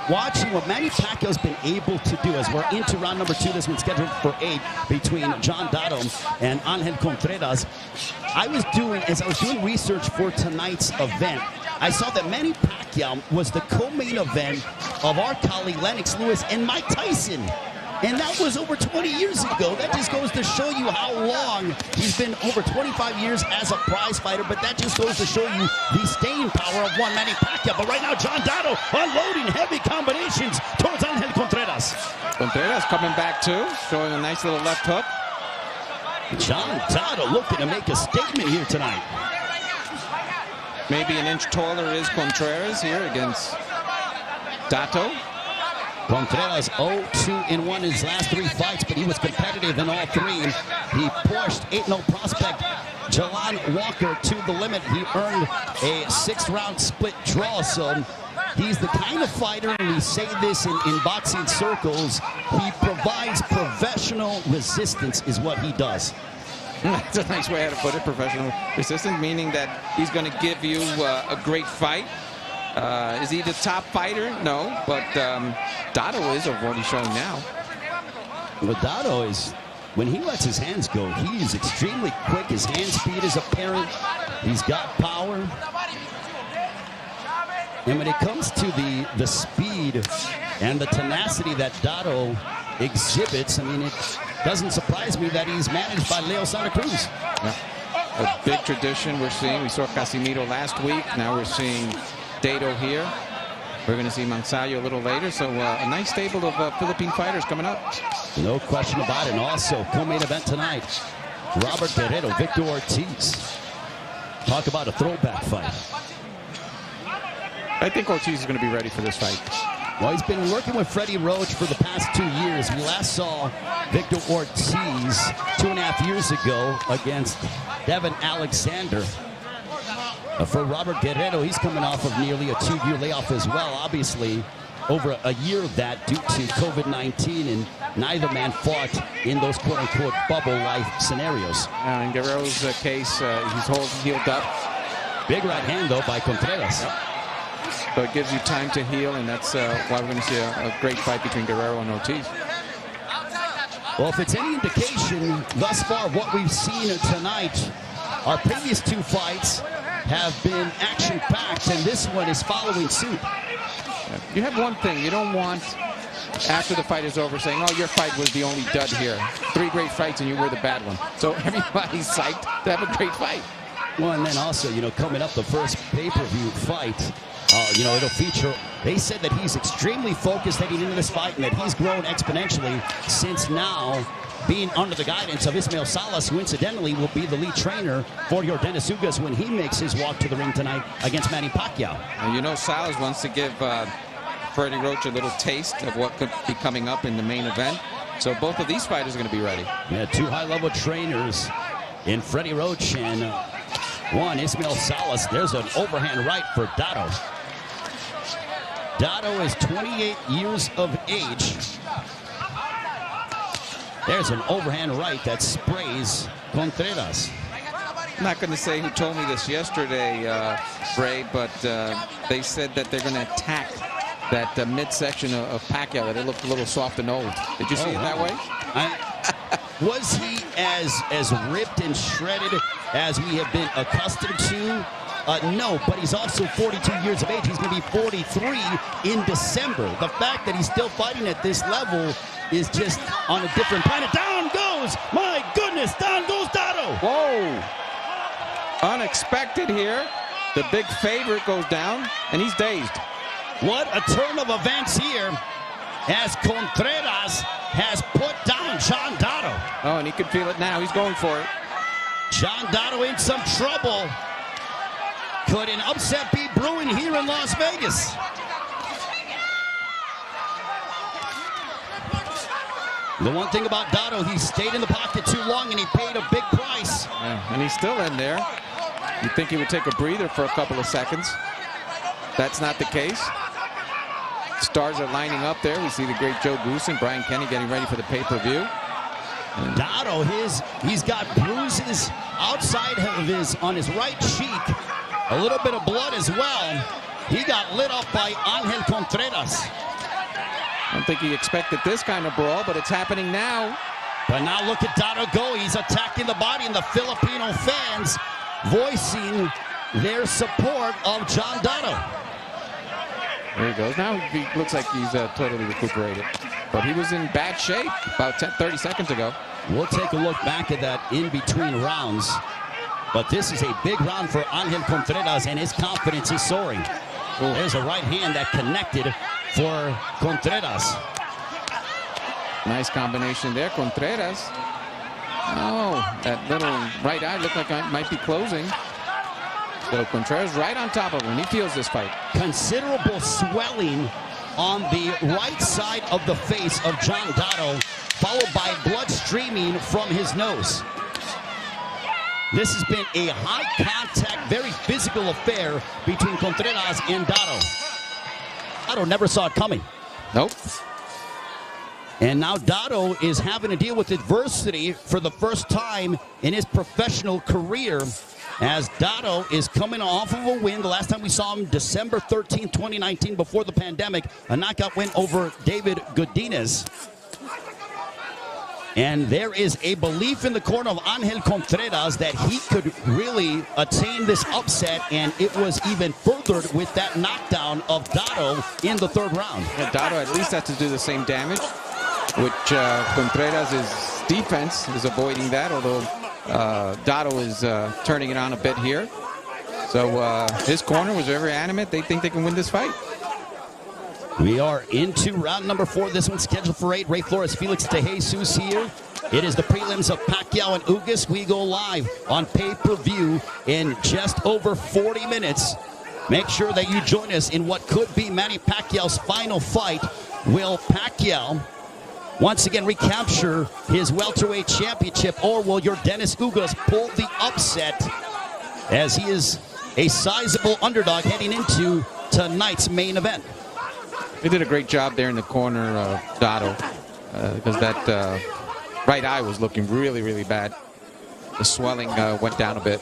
watching what Manny Pacquiao's been able to do as we're into round number 2. This one's scheduled for 8 between John Dato and Anghel Contreras. As I was doing research for tonight's event, I saw that Manny Pacquiao was the co-main event of our colleague Lennox Lewis and Mike Tyson. And that was over 20 years ago. That just goes to show you how long he's been, over 25 years as a prize fighter. But that just goes to show you the staying power of one Manny Pacquiao. But right now, John Dato unloading heavy combinations towards Anghel Contreras. Contreras coming back too, showing a nice little left hook. John Dato looking to make a statement here tonight. Maybe an inch taller is Contreras here against Dato. Contreras 0-2 in his last 3 fights, but he was competitive in all 3. He pushed 8-0 prospect Jalan Walker to the limit. He earned a 6-round split draw. So he's the kind of fighter, and we say this in boxing circles, he provides professional resistance is what he does. That's a nice way to put it, professional resistance, meaning that he's going to give you a great fight. Is he the top fighter? No, but Dato is of what he's showing now. Well, Dato is, when he lets his hands go, he is extremely quick. His hand speed is apparent. He's got power. And when it comes to the speed and the tenacity that Dato exhibits, I mean, it doesn't surprise me that he's managed by Leo Santa Cruz. Yeah. A big tradition we're seeing. We saw Casimiro last week. Now we're seeing Dato here. We're going to see Mansayo a little later. So a nice stable of Philippine fighters coming up. No question about it. And also, co-main event tonight, Robert Guerrero, Victor Ortiz. Talk about a throwback fight. I think Ortiz is going to be ready for this fight. Well, he's been working with Freddie Roach for the past 2 years. We last saw Victor Ortiz 2.5 years ago against Devin Alexander. For Robert Guerrero, he's coming off of nearly a 2-year layoff as well. Obviously, over a year of that due to COVID-19, and neither man fought in those quote-unquote bubble life scenarios. In Guerrero's case, he's healed up. Big right hand, though, by Contreras. Yep. So it gives you time to heal, and that's why we're going to see a great fight between Guerrero and Ortiz. Well, if it's any indication thus far of what we've seen tonight, our previous 2 fights have been action-packed, and this one is following suit. You have one thing. You don't want, after the fight is over, saying, oh, your fight was the only dud here. 3 great fights, and you were the bad one. So everybody's psyched to have a great fight. Well, and then also, coming up, the first pay-per-view fight, it'll feature, they said that he's extremely focused heading into this fight and that he's grown exponentially since now being under the guidance of Ismael Salas, who incidentally will be the lead trainer for Yordenis Ugas when he makes his walk to the ring tonight against Manny Pacquiao. And Salas wants to give Freddie Roach a little taste of what could be coming up in the main event. So both of these fighters are going to be ready. Yeah, 2 high-level trainers in Freddie Roach and one Ismael Salas. There's an overhand right for Dato. Dato is 28 years of age. There's an overhand right that sprays Contreras. I'm not going to say who told me this yesterday, Bray, but they said that they're going to attack that midsection of Pacquiao, that it looked a little soft and old. Did you see it that way? Was he as ripped and shredded as we have been accustomed to? No, but he's also 42 years of age. He's going to be 43 in December. The fact that he's still fighting at this level is just on a different planet. Down goes, my goodness, down goes Dato. Whoa. Unexpected here. The big favorite goes down, and he's dazed. What a turn of events here as Contreras has put down John Dato. Oh, and he can feel it now. He's going for it. John Dato in some trouble. Could an upset be brewing here in Las Vegas? The one thing about Dato, he stayed in the pocket too long and he paid a big price. Yeah, and he's still in there. You'd think he would take a breather for a couple of seconds. That's not the case. Stars are lining up there. We see the great Joe Goose and Brian Kenny getting ready for the pay-per-view. Dato, he's got bruises outside of on his right cheek. A little bit of blood as well. He got lit up by Anghel Contreras. I don't think he expected this kind of brawl, but it's happening now. But now look at Dato go. He's attacking the body, and the Filipino fans voicing their support of John Dato. There he goes. Now he looks like he's totally recuperated. But he was in bad shape about 30 seconds ago. We'll take a look back at that in-between rounds. But this is a big round for Anghel Contreras, and his confidence is soaring. Ooh. There's a right hand that connected for Contreras. Nice combination there, Contreras. Oh, that little right eye looked like it might be closing. So Contreras right on top of him. He feels this fight. Considerable swelling on the right side of the face of John Dato, followed by blood streaming from his nose. This has been a high-contact, very physical affair between Contreras and Dato. Dato never saw it coming. Nope. And now Dato is having to deal with adversity for the first time in his professional career, as Dato is coming off of a win. The last time we saw him, December 13, 2019, before the pandemic, a knockout win over David Godinez. And there is a belief in the corner of Anghel Contreras that he could really attain this upset, and it was even furthered with that knockdown of Dato in the third round. Yeah, Dato at least has to do the same damage, which Contreras' defense is avoiding that, although Dato is turning it on a bit here. So his corner was very animate. They think they can win this fight. We are into round number 4. This one's scheduled for 8. Ray Flores, Felix DeJesus here. It is the prelims of Pacquiao and Ugas. We go live on pay-per-view in just over 40 minutes. Make sure that you join us in what could be Manny Pacquiao's final fight. Will Pacquiao once again recapture his welterweight championship, or will your Dennis Ugas pull the upset, as he is a sizable underdog heading into tonight's main event? They did a great job there in the corner of Dato, because that right eye was looking really, really bad. The swelling went down a bit.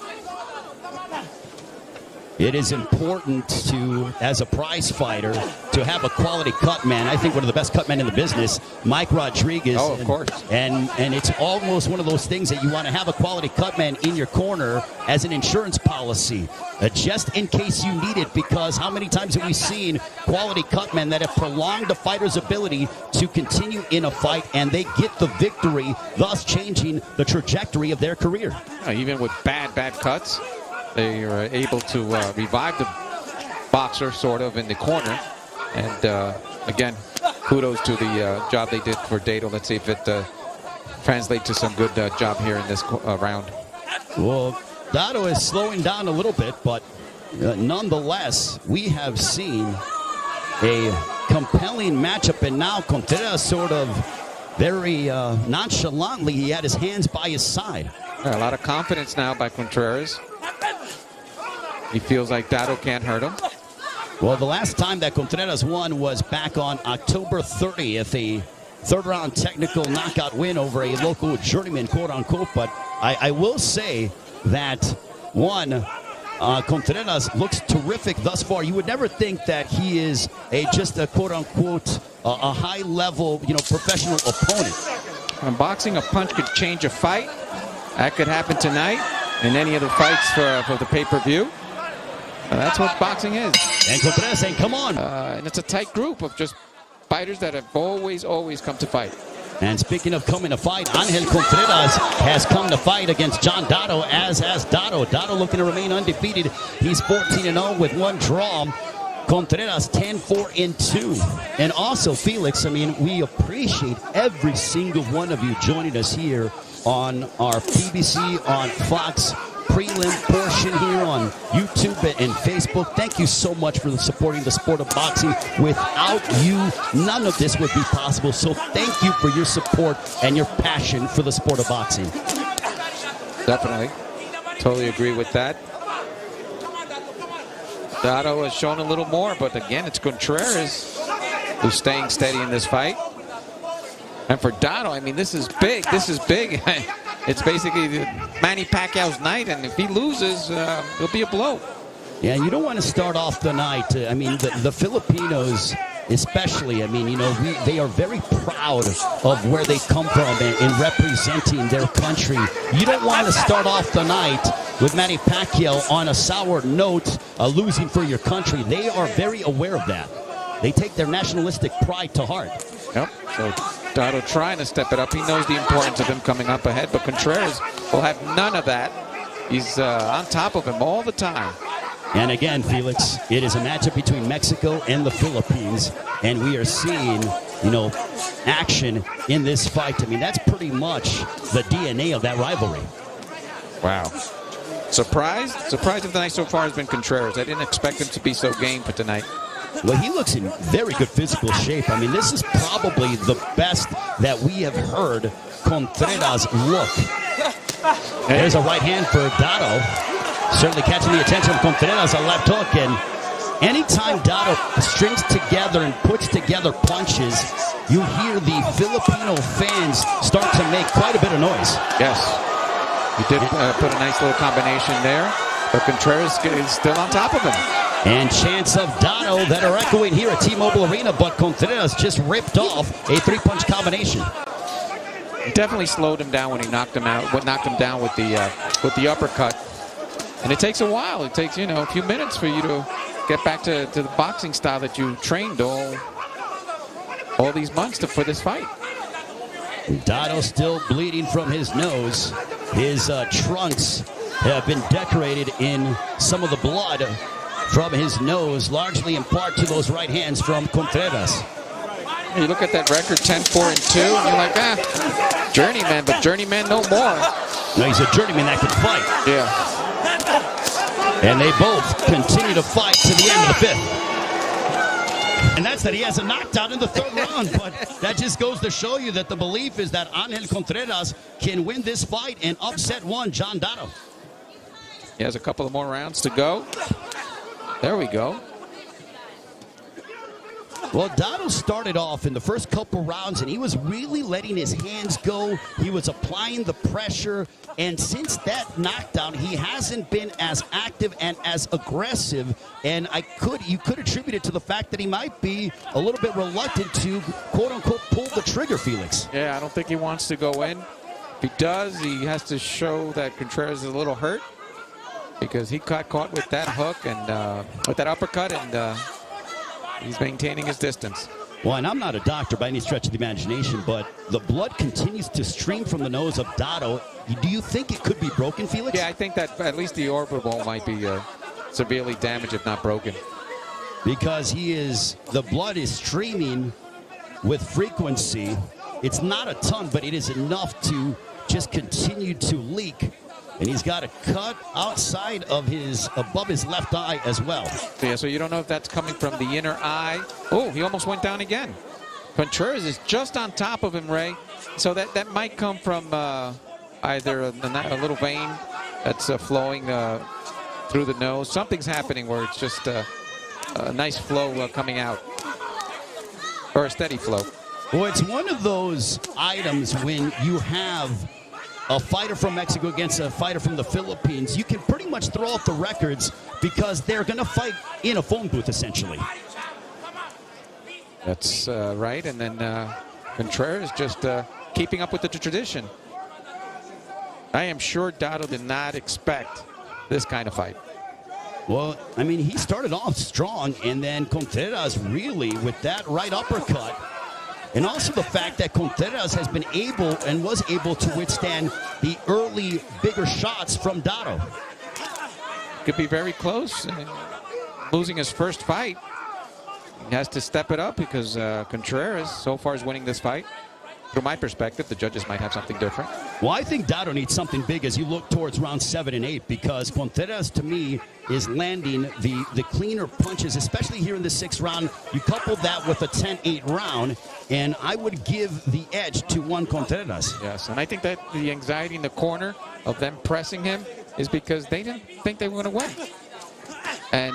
It is important to, as a prize fighter, to have a quality cut man. I think one of the best cut men in the business, Mike Rodriguez. Oh, of course. And it's almost one of those things that you want to have a quality cut man in your corner as an insurance policy, just in case you need it, because how many times have we seen quality cut men that have prolonged a fighter's ability to continue in a fight, and they get the victory, thus changing the trajectory of their career. Even with bad cuts, they are able to revive the boxer sort of in the corner. And again, kudos to the job they did for Dato. Let's see if it translates to some good job here in this round. Well, Dato is slowing down a little bit, but nonetheless, we have seen a compelling matchup. And now Contreras sort of very nonchalantly, he had his hands by his side. Yeah, a lot of confidence now by Contreras. He feels like Dato can't hurt him. Well, the last time that Contreras won was back on October 30th, a third-round technical knockout win over a local journeyman, quote-unquote. But I will say that, one, Contreras looks terrific thus far. You would never think that he is just a quote-unquote a high-level, professional opponent. When boxing, a punch could change a fight. That could happen tonight in any of the fights for the pay-per-view. That's what boxing is. And Contreras saying, come on. And it's a tight group of just fighters that have always come to fight. And speaking of coming to fight, Anghel Contreras has come to fight against John Dato, as has Dato. Dato looking to remain undefeated. He's 14-0 with one draw. Contreras 10-4-2. And also, Felix, we appreciate every single one of you joining us here on our PBC, on Fox prelim portion here on YouTube and Facebook. Thank you so much for supporting the sport of boxing. Without you, none of this would be possible. So thank you for your support and your passion for the sport of boxing. Definitely. Totally agree with that. Dato has shown a little more, but again, it's Contreras who's staying steady in this fight. And for Dato, this is big. This is big. It's basically Manny Pacquiao's night, and if he loses, it'll be a blow. Yeah, you don't want to start off the night. The Filipinos, especially, I mean, you know, they are very proud of where they come from and representing their country. You don't want to start off the night with Manny Pacquiao on a sour note, losing for your country. They are very aware of that. They take their nationalistic pride to heart. Yep. So Dato trying to step it up. He knows the importance of him coming up ahead, but Contreras will have none of that. He's on top of him all the time. And again, Felix, it is a matchup between Mexico and the Philippines, and we are seeing, you know, action in this fight. I mean, that's pretty much the DNA of that rivalry. Wow. Surprised? Surprised if the night so far has been Contreras. I didn't expect him to be so game for tonight. Well, he looks in very good physical shape. I mean, this is probably the best that we have heard Contreras look. There's a right hand for Dato. Certainly catching the attention of Contreras, a left hook. And anytime Dato strings together and puts together punches, you hear the Filipino fans start to make quite a bit of noise. Yes. He did put a nice little combination there, but Contreras is still on top of him. And chants of Dato that are echoing here at T-Mobile Arena, but Contreras just ripped off a three-punch combination. He definitely slowed him down when he knocked him out. Knocked him down with the uppercut. And it takes a while. It takes, you know, a few minutes for you to get back to the boxing style that you trained all these months for this fight. Dato still bleeding from his nose. His trunks have been decorated in some of the blood from his nose, largely in part to those right hands from Contreras. You look at that record, 10-4-2, and you're like, journeyman, but journeyman no more. No, he's a journeyman that can fight. Yeah. And they both continue to fight to the end of the fifth. And that's that he has a knockdown in the third round, but that just goes to show you that the belief is that Anghel Contreras can win this fight and upset one, John Dato. He has a couple of more rounds to go. There we go. Well, Dato started off in the first couple rounds, and he was really letting his hands go. He was applying the pressure, and since that knockdown, he hasn't been as active and as aggressive. And you could attribute it to the fact that he might be a little bit reluctant to, quote-unquote, pull the trigger, Felix. Yeah, I don't think he wants to go in. If he does, he has to show that Contreras is a little hurt, because he got caught with that hook and with that uppercut, and he's maintaining his distance. Well, and I'm not a doctor by any stretch of the imagination, but the blood continues to stream from the nose of Dato. Do you think it could be broken, Felix? Yeah, I think that at least the orbital might be severely damaged, if not broken. Because the blood is streaming with frequency. It's not a ton, but it is enough to just continue to leak. And he's got a cut outside of above his left eye as well. Yeah, so you don't know if that's coming from the inner eye. Oh, he almost went down again. Contreras is just on top of him, Ray. So that might come from either a little vein that's flowing through the nose. Something's happening where it's just a nice flow coming out, or a steady flow. Well, it's one of those items when you have a fighter from Mexico against a fighter from the Philippines, you can pretty much throw out the records because they're going to fight in a phone booth, essentially. That's right. And then Contreras just keeping up with the tradition. I am sure Dato did not expect this kind of fight. Well, I mean, he started off strong, and then Contreras really, with that right uppercut, and also the fact that Contreras has been able and was able to withstand the early bigger shots from Dato. Could be very close. Losing his first fight, he has to step it up because Contreras so far is winning this fight. From my perspective, the judges might have something different. Well, I think Dato needs something big as you look towards round 7 and 8, because Contreras, to me, is landing the cleaner punches, especially here in the 6th round. You couple that with a 10-8 round, and I would give the edge to one Contreras. Yes, and I think that the anxiety in the corner of them pressing him is because they didn't think they were going to win. And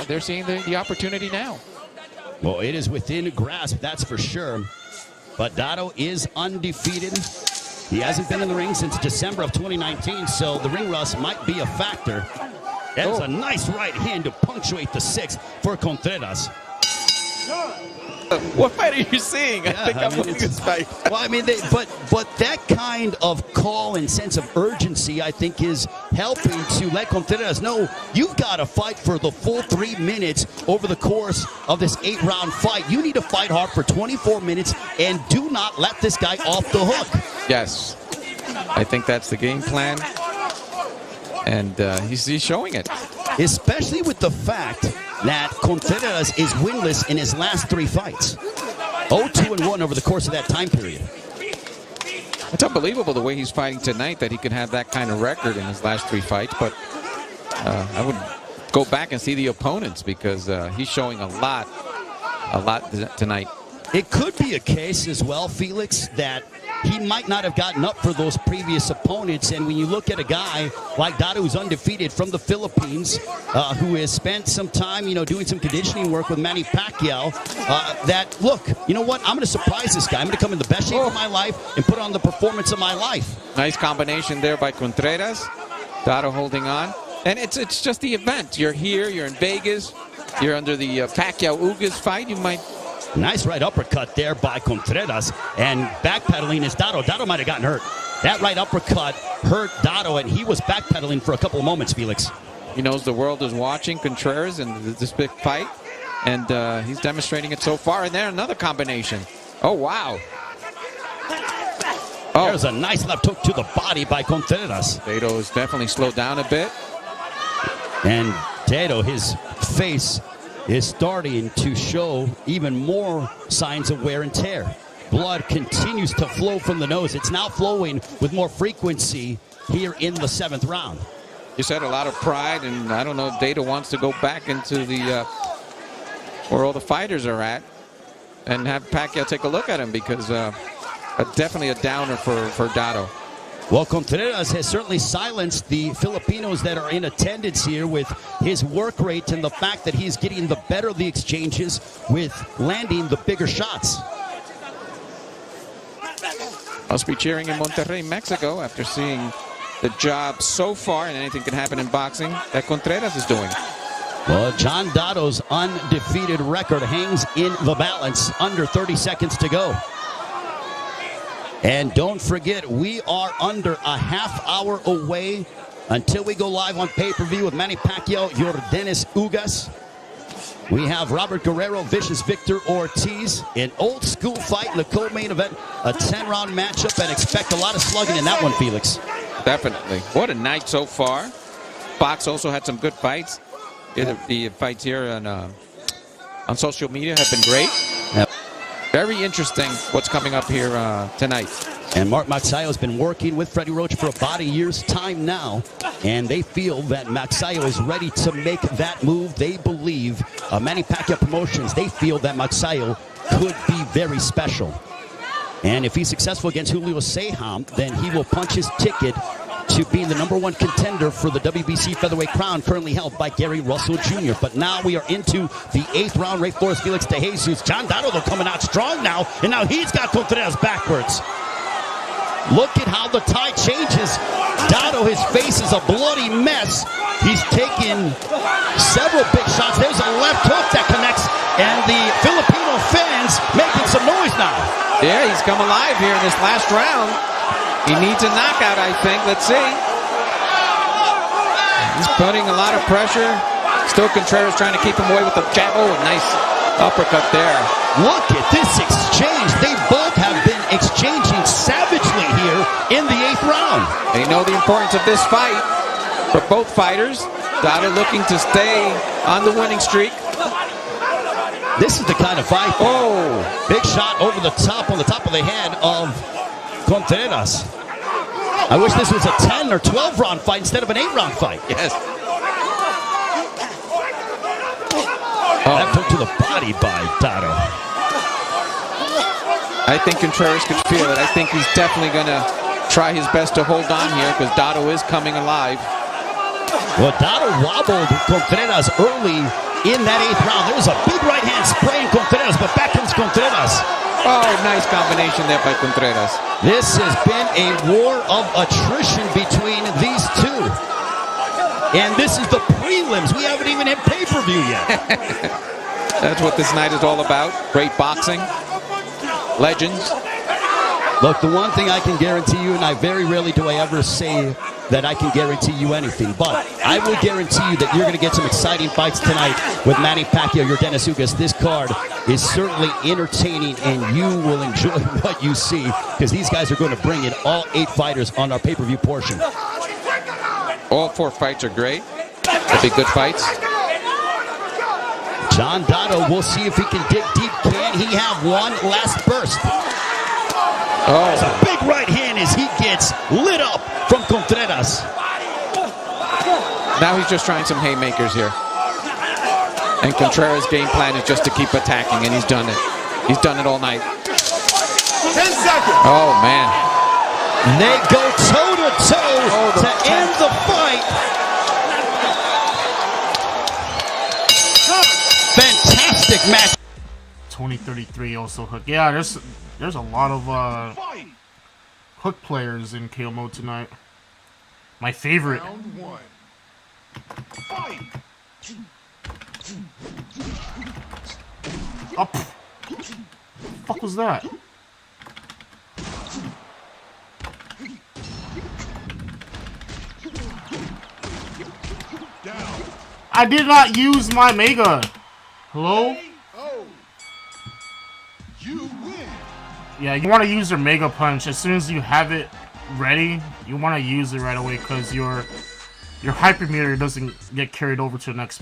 they're seeing the opportunity now. Well, it is within grasp, that's for sure. But Dato is undefeated. He hasn't been in the ring since December of 2019, so the ring rust might be a factor. That's a nice right hand to punctuate the 6th for Contreras. What fight are you seeing? I think I'm winning this fight. Well, I mean, but that kind of call and sense of urgency, I think, is helping to let Contreras know you've got to fight for the full 3 minutes over the course of this 8-round fight. You need to fight hard for 24 minutes and do not let this guy off the hook. Yes, I think that's the game plan, and he's showing it. Especially with the fact that Contreras is winless in his last 3 fights. 0-2-1 over the course of that time period. It's unbelievable the way he's fighting tonight, that he can have that kind of record in his last 3 fights. But I would go back and see the opponents, because he's showing a lot tonight. It could be a case as well, Felix, that he might not have gotten up for those previous opponents. And when you look at a guy like Dato, who's undefeated from the Philippines, who has spent some time, doing some conditioning work with Manny Pacquiao, that, look, you know what? I'm going to surprise this guy. I'm going to come in the best shape of my life and put on the performance of my life. Nice combination there by Contreras. Dato holding on. And it's just the event. You're here. You're in Vegas. You're under the Pacquiao-Ugas fight. You might... Nice right uppercut there by Contreras, and backpedaling is Dato. Dato might have gotten hurt. That right uppercut hurt Dato, and he was backpedaling for a couple of moments, Felix. He knows the world is watching Contreras in this big fight, and he's demonstrating it so far. And there, another combination. Oh, wow. Oh. There's a nice left hook to the body by Contreras. Dato is definitely slowed down a bit. And Dato, his face is starting to show even more signs of wear and tear. Blood continues to flow from the nose. It's now flowing with more frequency here in the 7th round. Just had a lot of pride, and I don't know if Dato wants to go back into the where all the fighters are at and have Pacquiao take a look at him, because definitely a downer for Dato. Well, Contreras has certainly silenced the Filipinos that are in attendance here with his work rate and the fact that he's getting the better of the exchanges with landing the bigger shots. Must be cheering in Monterrey, Mexico, after seeing the job so far, and anything can happen in boxing, that Contreras is doing. Well, John Dato's undefeated record hangs in the balance. Under 30 seconds to go. And don't forget, we are under a half hour away until we go live on pay-per-view with Manny Pacquiao, Yordenis Ugas. We have Robert Guerrero, Vicious Victor Ortiz. An old school fight in the co-main event, a 10-round matchup, and expect a lot of slugging in that one, Felix. Definitely. What a night so far. Fox also had some good fights. The fights here on social media have been great. Yep. Very interesting what's coming up here tonight. And Mark Magsayo has been working with Freddie Roach for about a year's time now, and they feel that Magsayo is ready to make that move. They believe, Manny Pacquiao Promotions, they feel that Magsayo could be very special. And if he's successful against Julio Sejam, then he will punch his ticket to being the #1 contender for the WBC featherweight crown, currently held by Gary Russell Jr. But now we are into the 8th round. Ray Flores, Felix De Jesus. John Dato, though, coming out strong now, and now he's got Contreras backwards. Look at how the tide changes. Dato, his face is a bloody mess. He's taken several big shots. There's a left hook that connects, and the Filipino fans making some noise now. Yeah, he's come alive here in this last round. He needs a knockout, I think. Let's see. He's putting a lot of pressure. Still Contreras trying to keep him away with the jab. Oh, nice uppercut there. Look at this exchange. They both have been exchanging savagely here in the 8th round. They know the importance of this fight for both fighters. Dato looking to stay on the winning streak. This is the kind of fight. Oh, big shot over the top, on the top of the head of Contreras. I wish this was a 10 or 12 round fight instead of an 8-round fight. Yes. Left hook to the body by Dato. I think Contreras could feel it. I think he's definitely going to try his best to hold on here, because Dato is coming alive. Well, Dato wobbled Contreras early in that 8th round. There was a big right hand spraying Contreras, but back comes Contreras. Oh, nice combination there by Contreras. This has been a war of attrition between these two. And this is the prelims. We haven't even had pay-per-view yet. That's what this night is all about. Great boxing. Legends. Look, the one thing I can guarantee you, and I very rarely do I ever say that I can guarantee you anything, but I will guarantee you that you're going to get some exciting fights tonight with Manny Pacquiao, your Dennis Ugas. This card is certainly entertaining, and you will enjoy what you see because these guys are going to bring in all 8 fighters on our pay-per-view portion. All 4 fights are great. They'll be good fights. John Dato, we'll see if he can dig deep. Can he have one last burst? Oh, it's a big right hand as he gets lit up from Contreras. Now he's just trying some haymakers here. And Contreras' game plan is just to keep attacking, and he's done it. He's done it all night. 10 seconds. Oh, man. They go toe-to-toe to end the fight. Fantastic match. 2033 also hook. Yeah, there's a lot of hook players in KO mode tonight. My favorite. Round 1. Fight. Oh, what the fuck was that? Down. I did not use my Mega. Hello? Oh. You win. Yeah, you want to use your Mega Punch as soon as you have it ready. You want to use it right away because your hypermeter doesn't get carried over to the next